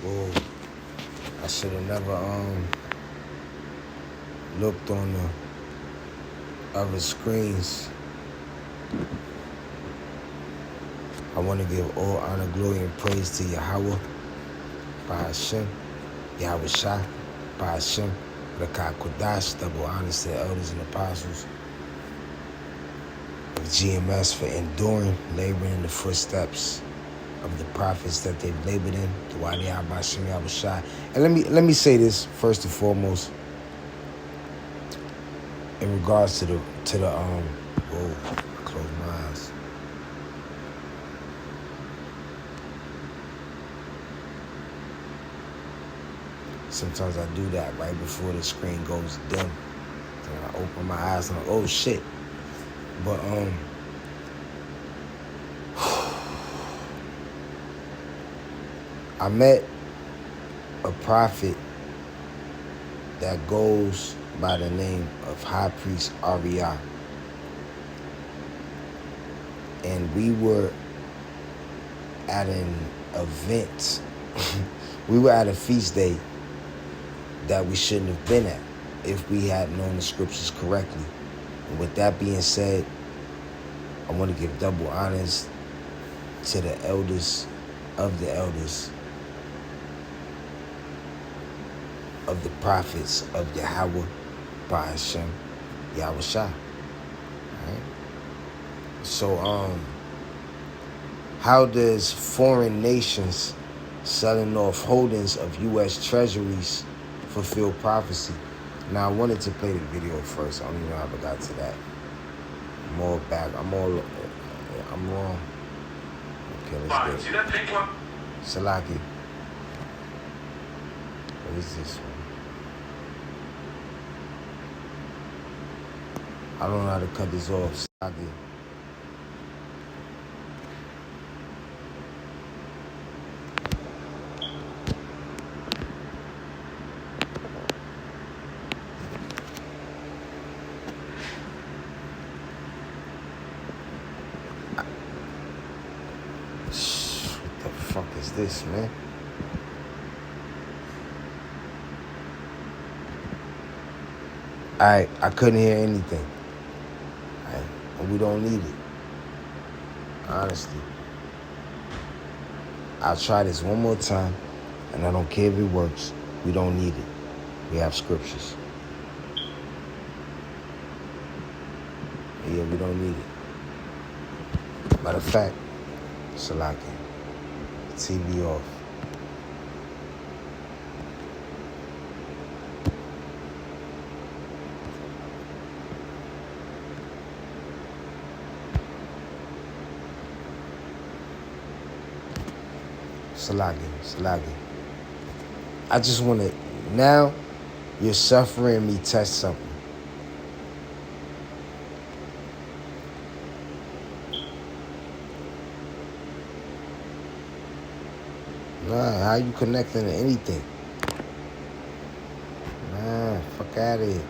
Whoa. I should have never looked on the other screens. I want to give all honor, glory, and praise to Yahweh, by Hashem, Yahweh Shah, by Hashem, Rakat Kodash, double honors to the elders and apostles of GMS for enduring, laboring in the footsteps of the prophets that they've labored in, the Wadi Abba Hashem, Yahweh Shah. And let me say this first and foremost, in regards to the whoa, I close my eyes. Sometimes I do that right before the screen goes dim. And I open my eyes and I'm like, oh shit. But I met a prophet that goes by the name of High Priest Ariyah. And we were at an event. We were at a feast day that we shouldn't have been at if we had known the scriptures correctly. And with that being said, I want to give double honors to the elders of the elders of the prophets of Yahweh, by Hashem, Yahweh Shah. Right? So, how does foreign nations selling off holdings of U.S. treasuries fulfill prophecy? Now, I wanted to play the video first. I don't even know how I got to that. I'm all back. I'm wrong. Okay, let's go. See that pink one? Salaki. What is this one? I don't know how to cut this off. Salaki. What the fuck is this, man? Alright, I couldn't hear anything. Alright, and we don't need it. Honestly. I'll try this one more time, and I don't care if it works. We don't need it. We have scriptures. Yeah, we don't need it. Matter of fact, Salaki, TV off. Salaki. I just want to, now you're suffering me test something. Nah, how you connecting to anything? Nah, fuck out of here.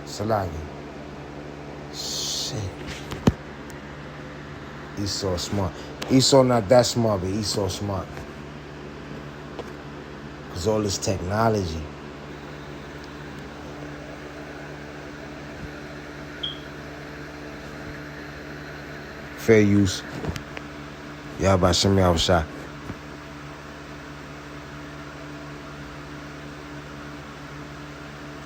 Salagi. Shit. Esau smart. Esau not that smart, but Esau smart. Because all this technology. Fair use. Yahweh Hashem, Yahweh Shah.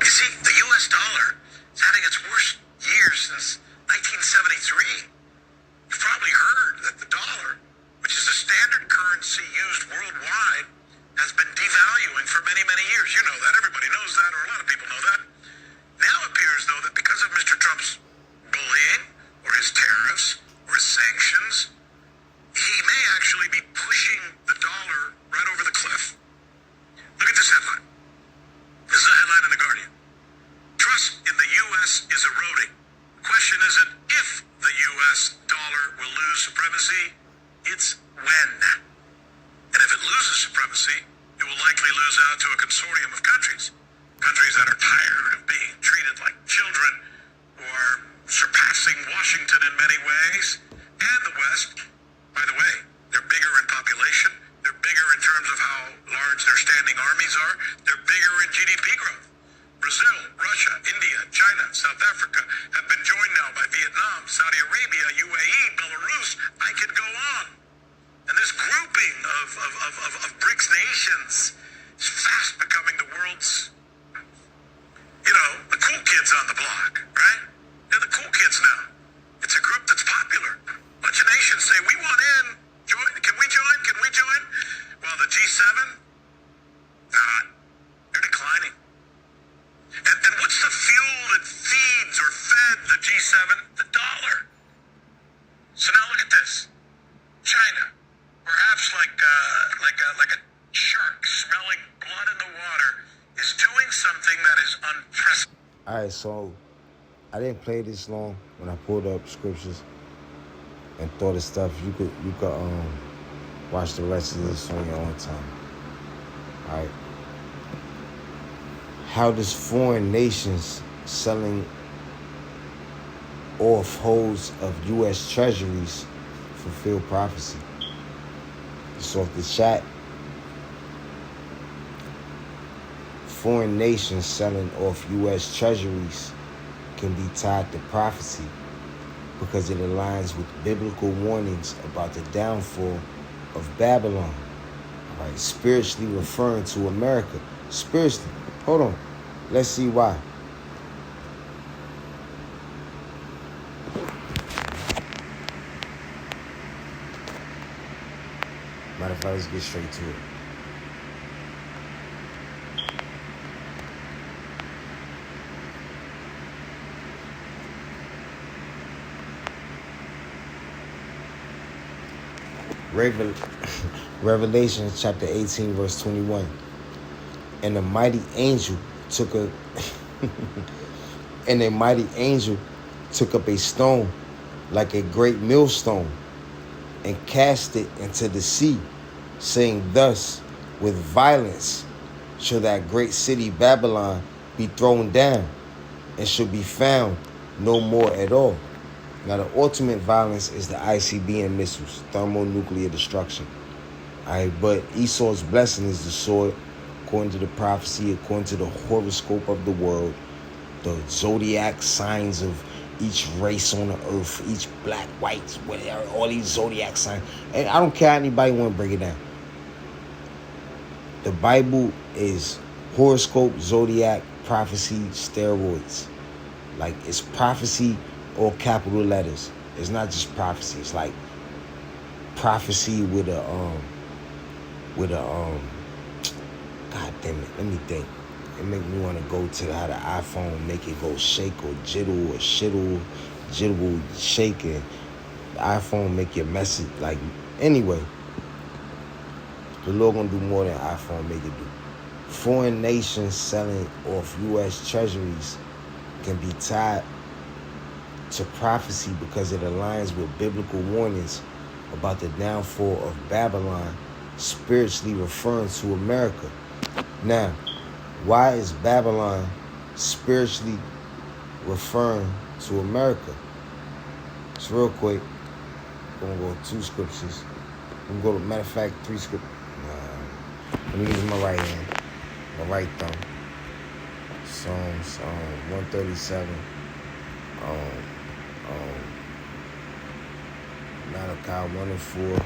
You see, the U.S. dollar is having its worst year since 1973. You've probably heard that the dollar, which is a standard currency used worldwide, has been devaluing for many, many years. You know that. Everybody knows that, or a lot of people know that. Now it appears, though, that because of Mr. Trump's bullying, or his tariffs, or his sanctions, he may actually be pushing the dollar right over the cliff. Look at this headline. This is a headline in The Guardian. Trust in the U.S. is eroding. The question isn't if the U.S. dollar will lose supremacy, it's when. And if it loses supremacy, it will likely lose out to a consortium of countries. Countries that are tired of being treated like children or surpassed Washington in many ways, and the West. By the way, they're bigger in population. They're bigger in terms of how large their standing armies are. They're bigger in GDP growth. Brazil, Russia, India, China, South Africa have been joined now by Vietnam, Saudi Arabia, UAE, Belarus. I could go on. And this grouping of BRICS nations is fast becoming the world's, the cool kids on the block, right? They're the cool kids now. It's a group that's popular. A bunch of nations say, we want in. Join. Can we join? Can we join? Well, the G7, not. They're declining. And what's the fuel that feeds or fed the G7? The dollar. So now look at this. China, perhaps like a shark smelling blood in the water, is doing something that is unprecedented. All right, so I didn't play this long when I pulled up scriptures and thought of stuff. You could watch the rest of this on your own time. All right. How does foreign nations selling off holds of U.S. treasuries fulfill prophecy? It's off the chat. Foreign nations selling off U.S. treasuries can be tied to prophecy because it aligns with biblical warnings about the downfall of Babylon. All right, spiritually referring to America. Spiritually. Hold on. Let's see why. Matter of fact, let's get straight to it. Revelation chapter 18, verse 21. And a mighty angel took up a stone like a great millstone and cast it into the sea, saying thus, with violence shall that great city Babylon be thrown down, and shall be found no more at all. Now, the ultimate violence is the ICBM missiles, thermonuclear destruction. All right, but Esau's blessing is the sword, according to the prophecy, according to the horoscope of the world, the zodiac signs of each race on the earth, each black, white, whatever, all these zodiac signs. And I don't care how anybody want to break it down. The Bible is horoscope, zodiac, prophecy, steroids. Like, it's prophecy, all capital letters. It's not just prophecy. It's like prophecy with a God damn it, let me think. It make me want to go to how the iPhone make it go shake or jittle or shittle, jittle, shake, and the iPhone make your message like, anyway. The Lord gonna do more than iPhone make it do. Foreign nations selling off U.S. treasuries can be tied to prophecy because it aligns with biblical warnings about the downfall of Babylon, spiritually referring to America. Now, why is Babylon spiritually referring to America? It's real quick. I'm going to go 2 scriptures. I'm going to go to, matter of fact, 3 scriptures. Let me use my right hand, my right thumb. Psalms 137. Malachi 1 and 4.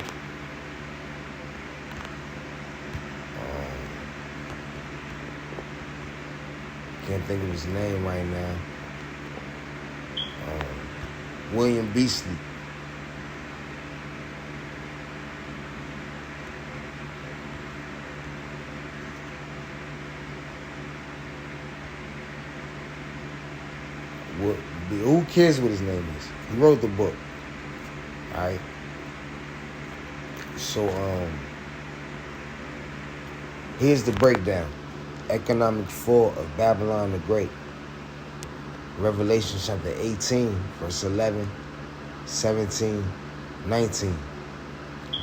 Can't think of his name right now. William Beasley. Who cares what his name is? He wrote the book. Alright. So here's the breakdown. Economic fall of Babylon the Great. Revelation chapter 18, verse 11, 17, 19.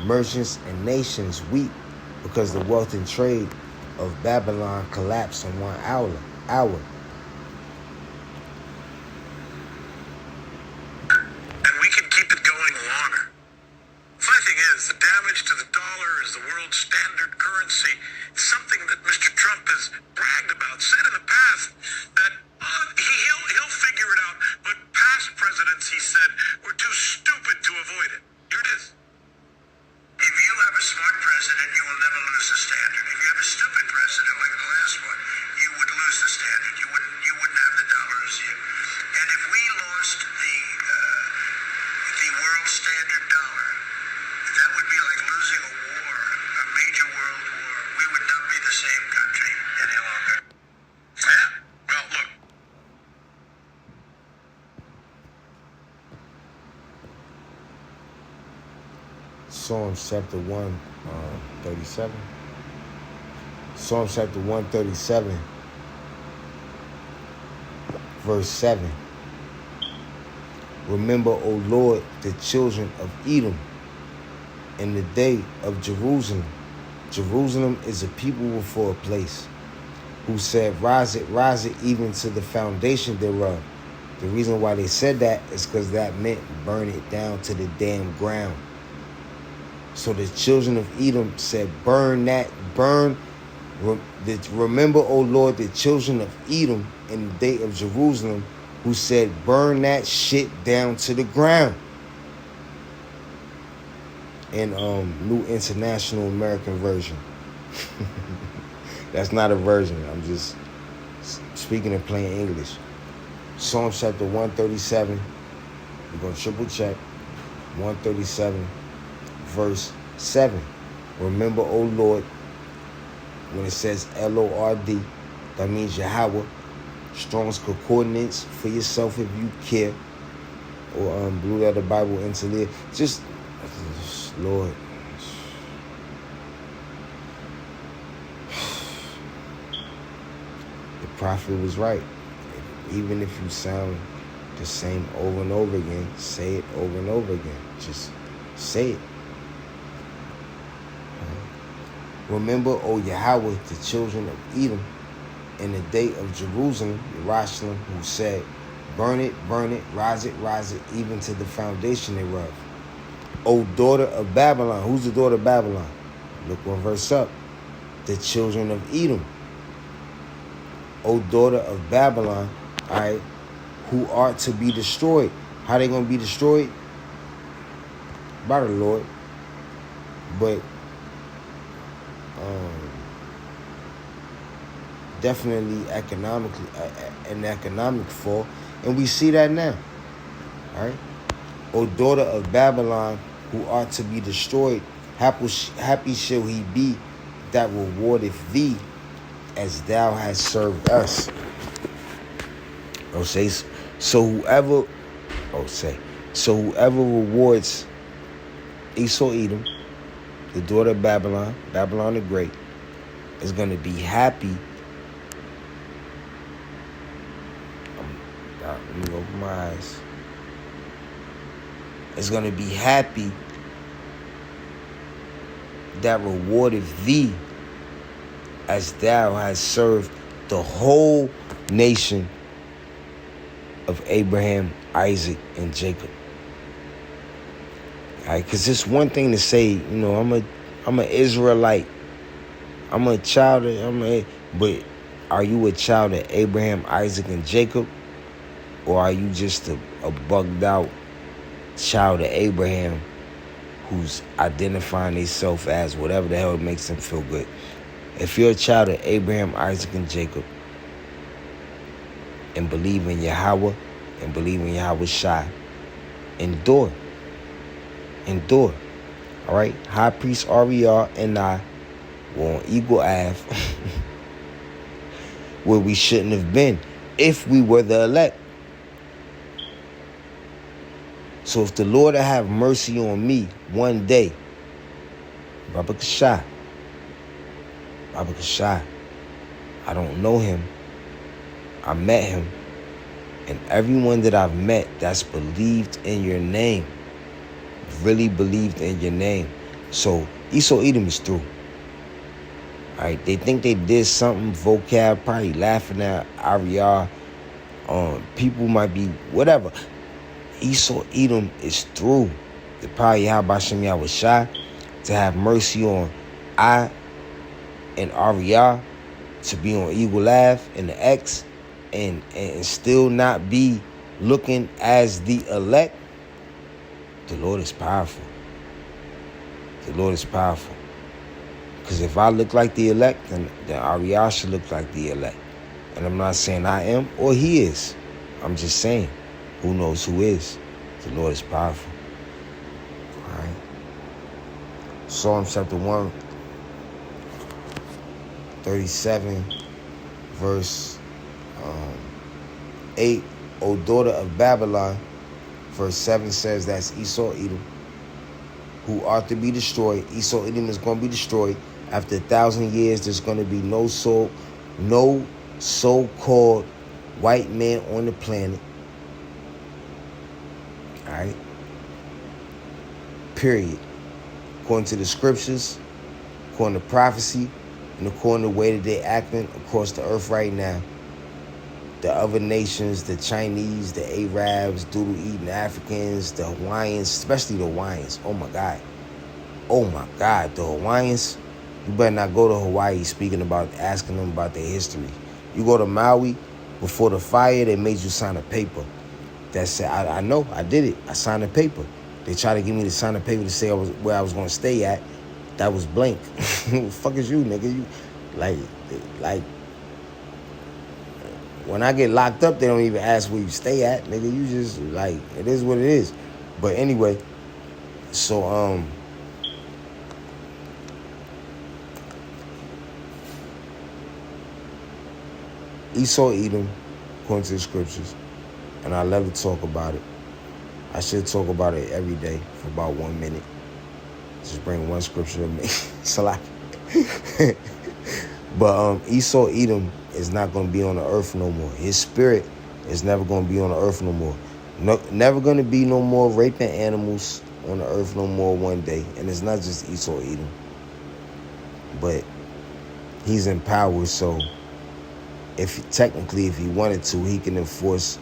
Merchants and nations weep because the wealth and trade of Babylon collapsed in 1 hour. Psalms chapter 37. Psalms chapter 137, verse 7. Remember, O Lord, the children of Edom in the day of Jerusalem. Jerusalem is a people before a place, who said, rise it, even to the foundation thereof. The reason why they said that is because that meant burn it down to the damn ground. So the children of Edom said, remember, O Lord, the children of Edom in the day of Jerusalem, who said, burn that shit down to the ground. In New International American Version. That's not a version. I'm just speaking in plain English. Psalm chapter 137. We're going to triple check. 137, verse 7. Remember, O Lord, when it says Lord, that means Yahweh. Strong's Concordance for yourself if you care. Or Blue Letter Bible Interlinear. Just, Lord. The prophet was right. Even if you sound the same over and over again, say it over and over again. Just say it. Remember, O Yahweh, the children of Edom, in the day of Jerusalem, who said, burn it, rise it, even to the foundation thereof. O daughter of Babylon. Who's the daughter of Babylon? Look one verse up. The children of Edom. O daughter of Babylon, all right, who are to be destroyed. How they going to be destroyed? By the Lord. But definitely economically, an economic fall. And we see that now. All right. O daughter of Babylon, who are to be destroyed, happy shall he be that rewardeth thee as thou hast served us. So whoever rewards Esau Edom, the daughter of Babylon, Babylon the Great, is going to be happy. Let me open my eyes. Is going to be happy that rewarded thee as thou hast served the whole nation of Abraham, Isaac, and Jacob. All right, because it's one thing to say, I'm an Israelite. I'm a child but are you a child of Abraham, Isaac, and Jacob? Or are you just a bugged out child of Abraham who's identifying himself as whatever the hell makes him feel good? If you're a child of Abraham, Isaac, and Jacob, and believe in Yahweh, and believe in Yahweh Shai, endure. All right? High Priest Ariel and I were on Eagle Ave where we shouldn't have been if we were the elect. So if the Lord will have mercy on me one day, Baba Kashai, I don't know him. I met him. And everyone that I've met that's believed in your name, really believed in your name. So Esau Edom is through. All right, they think they did something, vocab, probably laughing at Ariel. People might be, whatever. Esau Edom is through. The power of Yahweh Shem Yahweh Shai to have mercy on I and Ariel, to be on Eagle Ave and the X and still not be looking as the elect. The Lord is powerful. Because if I look like the elect, then Ariel should look like the elect. And I'm not saying I am or he is. I'm just saying, who knows who is? The Lord is powerful. All right. Psalm chapter 137, verse 8. O daughter of Babylon. Verse 7 says that's Esau Edom. who are to be destroyed. Esau, Edom is going to be destroyed. After 1,000 years, there's going to be no so-called white man on the planet. All right? Period. According to the scriptures, according to prophecy, and according to the way that they're acting across the earth right now, the other nations, the Chinese, the Arabs, doodle-eating Africans, the Hawaiians, especially the Hawaiians. Oh, my God. Oh, my God. The Hawaiians, you better not go to Hawaii asking them about their history. You go to Maui, before the fire, they made you sign a paper that said, I know, I did it. I signed a paper. They tried to get me to sign a paper to say where I was going to stay at. That was blank. Who the fuck is you, nigga? You, like, when I get locked up, they don't even ask where you stay at, nigga. You just, like, it is what it is. But anyway, so, Esau, Edom, according to the scriptures, and I love to talk about it. I should talk about it every day for about 1 minute. Just bring one scripture to me. It's a lot. But Esau, Edom is not going to be on the earth no more. His spirit is never going to be on the earth no more. Never going to be no more raping animals on the earth no more one day. And it's not just Esau, Edom. But he's in power, so if he wanted to, he can enforce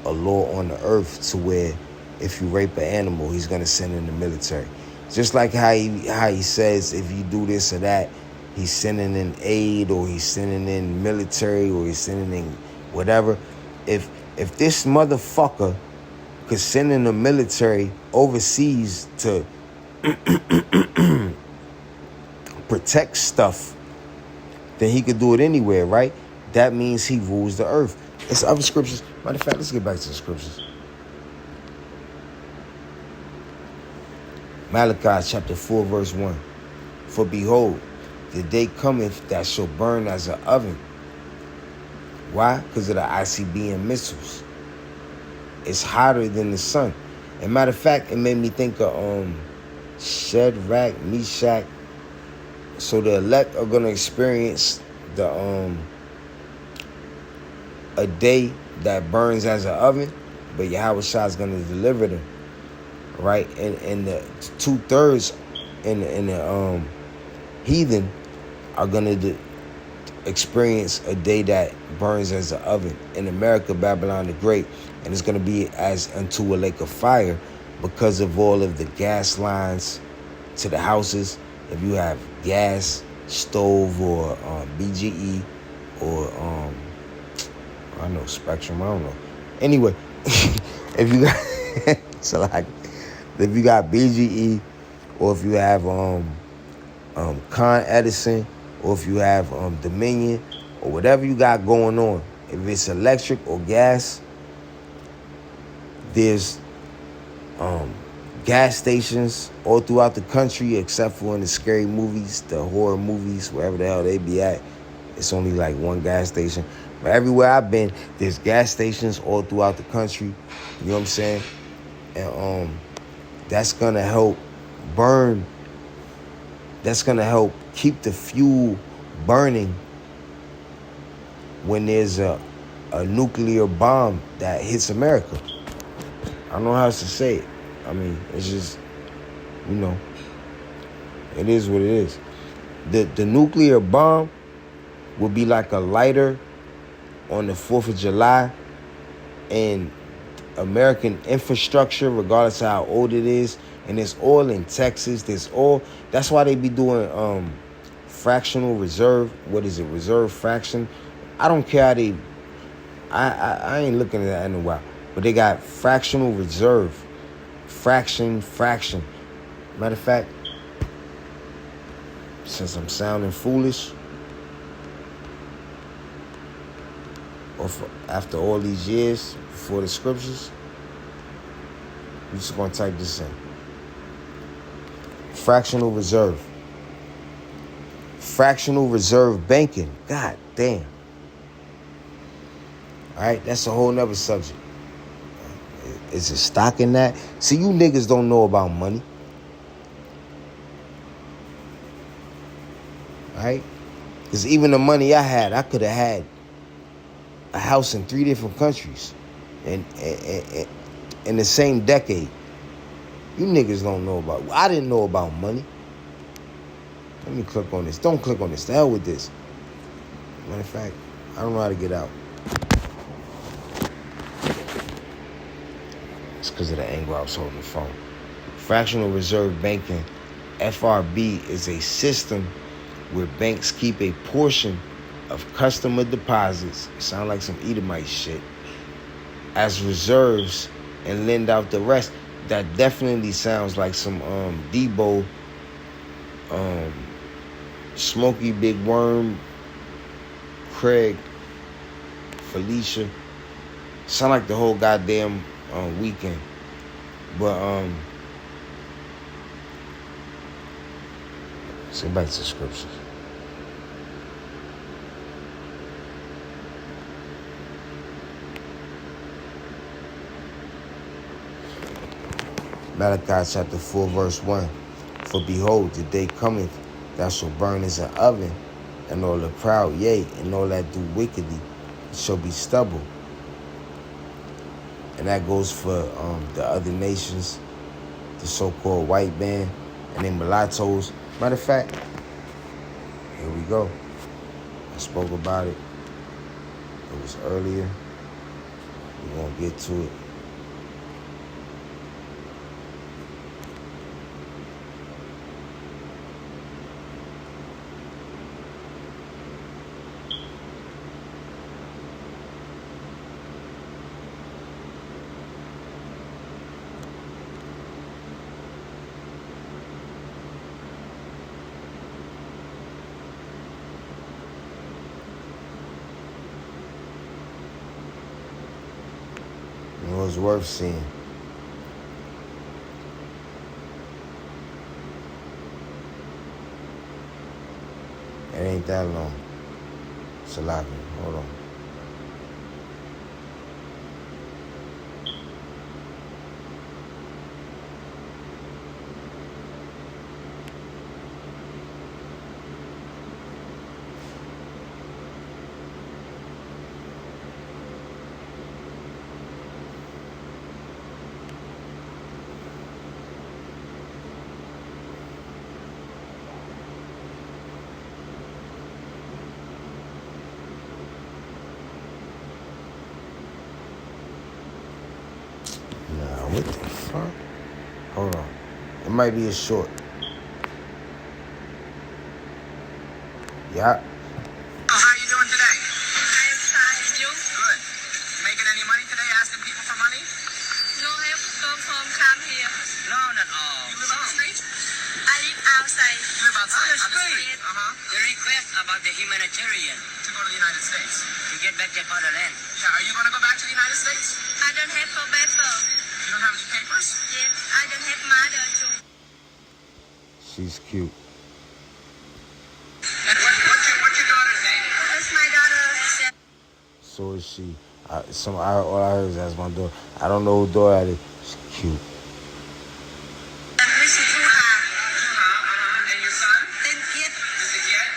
a law on the earth to where if you rape an animal, he's going to send in the military. Just like how he says if you do this or that, he's sending in aid, or he's sending in military, or he's sending in whatever. If this motherfucker could send in the military overseas to protect stuff, then he could do it anywhere, right? That means he rules the earth. It's other scriptures. Matter of fact, let's get back to the scriptures. Malachi chapter 4, verse 1. For behold, the day cometh that shall burn as an oven. Why? Because of the ICBM missiles. It's hotter than the sun. And matter of fact, it made me think of Shadrach, Meshach. So the elect are going to experience a day that burns as an oven, but Yahweh Shah is going to deliver them, right? And the 2/3 in the heathen are going to experience a day that burns as an oven. In America, Babylon the Great, and it's going to be as unto a lake of fire because of all of the gas lines to the houses. If you have gas, stove, or BGE, or I know Spectrum, I don't know. Anyway, if you got so like if you got BGE, or if you have Con Edison, or if you have Dominion, or whatever you got going on, if it's electric or gas, there's gas stations all throughout the country, except for in the scary movies, the horror movies, wherever the hell they be at. It's only like one gas station. But everywhere I've been, there's gas stations all throughout the country. You know what I'm saying? And that's gonna help burn. That's gonna help keep the fuel burning when there's a nuclear bomb that hits America. I don't know how else to say it. I mean, it's just, you know, it is what it is. The nuclear bomb will be like a lighter on the 4th of July, and American infrastructure, regardless of how old it is, and there's oil in Texas, that's why they be doing fractional reserve. What is it? Reserve fraction. I don't care how they, I ain't looking at that in a while, but they got fractional reserve. Fraction. Matter of fact, since I'm sounding foolish, or after all these years before the scriptures, we're just going to type this in. Fractional reserve. Fractional reserve banking. God damn. All right, that's a whole nother subject. Is it stock in that? See, you niggas don't know about money. right? Because even the money I had, I could have had a house in 3 different countries in the same decade. You niggas don't know about. I didn't know about money. Let me click on this. Don't click on this. The hell with this. Matter of fact, I don't know how to get out. It's because of the angle I was holding the phone. Fractional reserve banking, FRB, is a system where banks keep a portion of customer deposits, sound like some Edomite shit, as reserves and lend out the rest. That definitely sounds like some Debo, Smokey Big Worm, Craig, Felicia. Sound like the whole goddamn weekend. But let's get back to the scriptures. Malachi chapter 4 verse 1. For behold, the day cometh, thou shalt burn as an oven, and all the proud, yea, and all that do wickedly shall be stubble. And that goes for the other nations, the so-called white man, and then mulattoes. Matter of fact, here we go. I spoke about it. It was earlier. We're going to get to it. It was worth seeing. It ain't that long. It's a lot. Hold on. What the fuck? Hold on. It might be a short. Yeah. How are you doing today? I'm fine. You? Good. Making any money today? Asking people for money? No help come from come here. No, not all. You live on the street? I live outside. You live outside on the street? The request about the humanitarian To go to the United States. to get back their fatherland. Yeah, are you going to go back to the United States? I don't have a paper. You don't have any papers? Yes, I don't have mother too. She's cute. And what's your daughter's name? That's my daughter. So is she. All I heard is that's my daughter. I don't know who daughter that is. She's cute. Miss Juha. And your son? Then kid. Mr. Yet?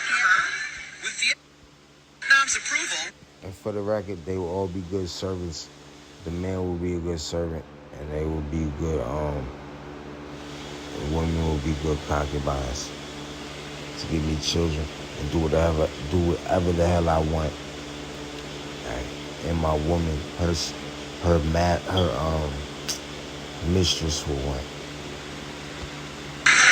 With Vietnam's approval. And for the record, they will all be good servants. The man will be a good servant, and they will be good. The women will be good concubines to give me children and do whatever the hell I want. Right? And my woman, her mistress will want.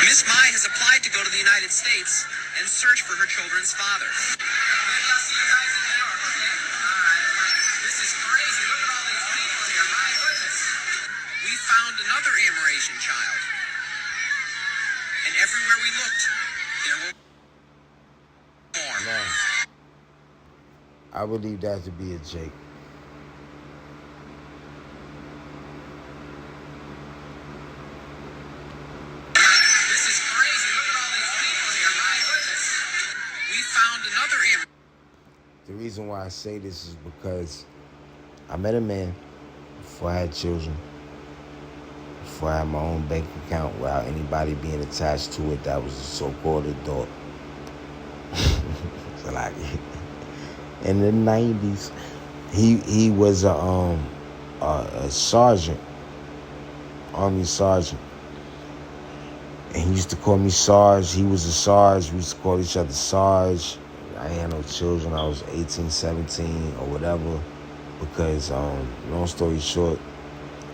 Miss Mai has applied to go to the United States and search for her children's father. Maybe I'll see you guys in New York, okay? All right. This is crazy. Look at all these people here. My goodness. We found another Amerasian child. And everywhere we looked, there were more. Now, I believe that to be a Jake. This is crazy. Look at all these people here. My goodness. We found another Amerasian. The reason why I say this is because I met a man before I had children, before I had my own bank account without anybody being attached to it that was a so-called adult. So like in the 90s, he was a sergeant, Army sergeant. And he used to call me Sarge. He was a Sarge. We used to call each other Sarge. I had no children. I was 18, 17 or whatever. Because, long story short,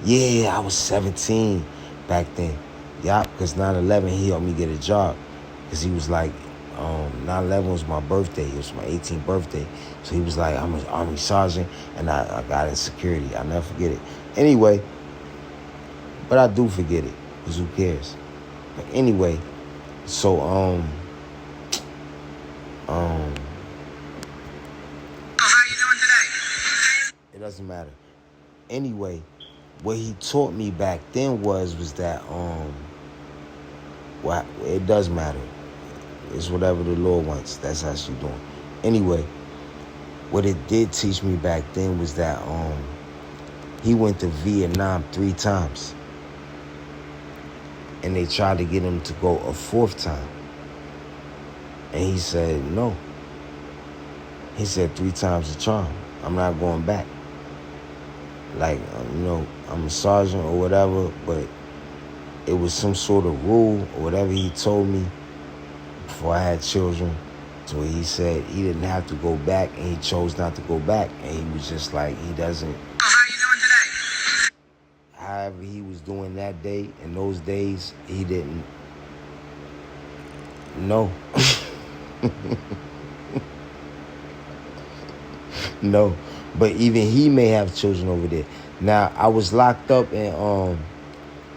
yeah, I was 17 back then. Yeah, because 9/11, he helped me get a job. Because he was like, 9/11 was my birthday. It was my 18th birthday. So he was like, I'm an Army sergeant. And I got in security. I'll never forget it. Anyway, but I do forget it. Because who cares? But anyway, so, How you doing today? it doesn't matter. Anyway, what he taught me back then was that, well, it does matter. It's whatever the Lord wants. That's how she's doing. Anyway, what it did teach me back then was that, he went to Vietnam 3 times. And they tried to get him to go a 4th time. And he said, no. He said 3 times the charm. I'm not going back. Like, I'm a sergeant or whatever, but it was some sort of rule or whatever he told me before I had children, to where he said he didn't have to go back, and he chose not to go back. And he was just like, he doesn't. How you doing today? However he was doing that day, in those days, he didn't know. No. But even he may have children over there. Now, I was locked up in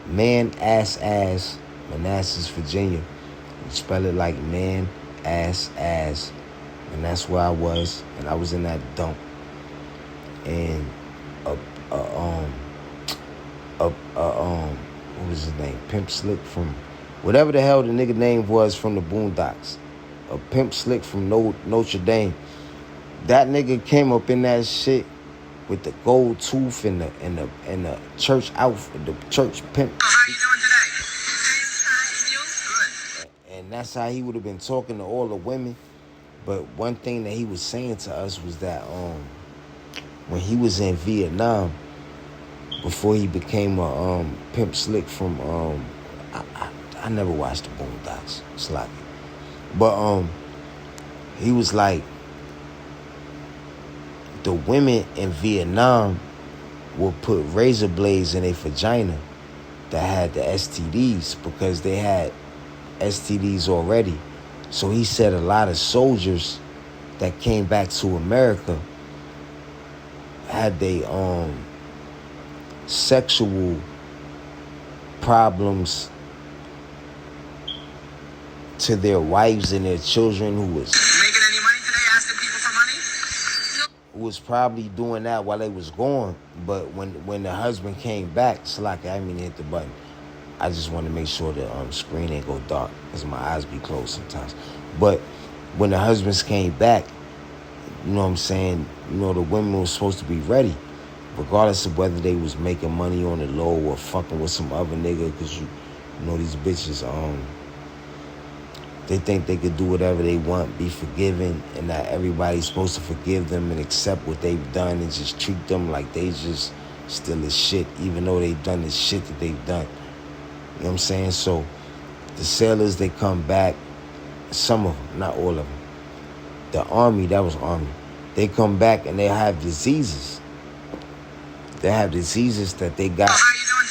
Manassas, Virginia. You spell it like man, ass, ass. And that's where I was. And I was in that dump. And what was his name? Pimp Slick from whatever the hell the nigga name was from the Boondocks. A Pimp Slick from Notre Dame. That nigga came up in that shit with the gold tooth and the church outfit, the church pimp. How you doing today? Good. And that's how he would have been talking to all the women. But one thing that he was saying to us was that when he was in Vietnam, before he became a Pimp Slick from I never watched the Boondocks, sloppy. But he was like, the women in Vietnam would put razor blades in their vagina that had the STDs because they had STDs already. So he said a lot of soldiers that came back to America had they sexual problems to their wives and their children who was Making any money today? Asking people for money? was probably doing that while they was gone. But when the husband came back, Slack, I didn't mean to hit the button. I just want to make sure the screen ain't go dark because my eyes be closed sometimes. But when the husbands came back, you know what I'm saying, the women was supposed to be ready, regardless of whether they was making money on the low or fucking with some other nigga, because you know these bitches, they think they could do whatever they want, be forgiven, and that everybody's supposed to forgive them and accept what they've done and just treat them like they just still as shit, even though they've done the shit that they've done. You know what I'm saying? So the sailors, they come back, some of them, not all of them. The Army, that was Army. They come back and they have diseases. They have diseases that they got. How you doing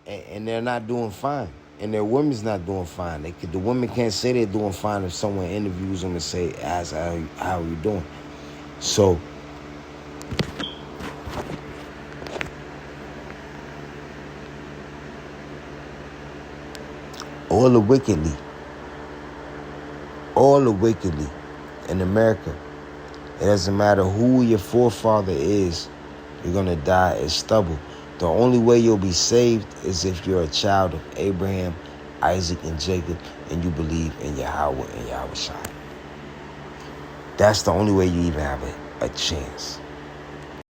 today? Good. And they're not doing fine. And their women's not doing fine. The women can't say they're doing fine if someone interviews them and say, ask how are you doing? So all the wickedly in America, it doesn't matter who your forefather is, you're going to die as stubble. The only way you'll be saved is if you're a child of Abraham, Isaac, and Jacob, and you believe in Yahweh and Yahweh Shai. That's the only way you even have a chance.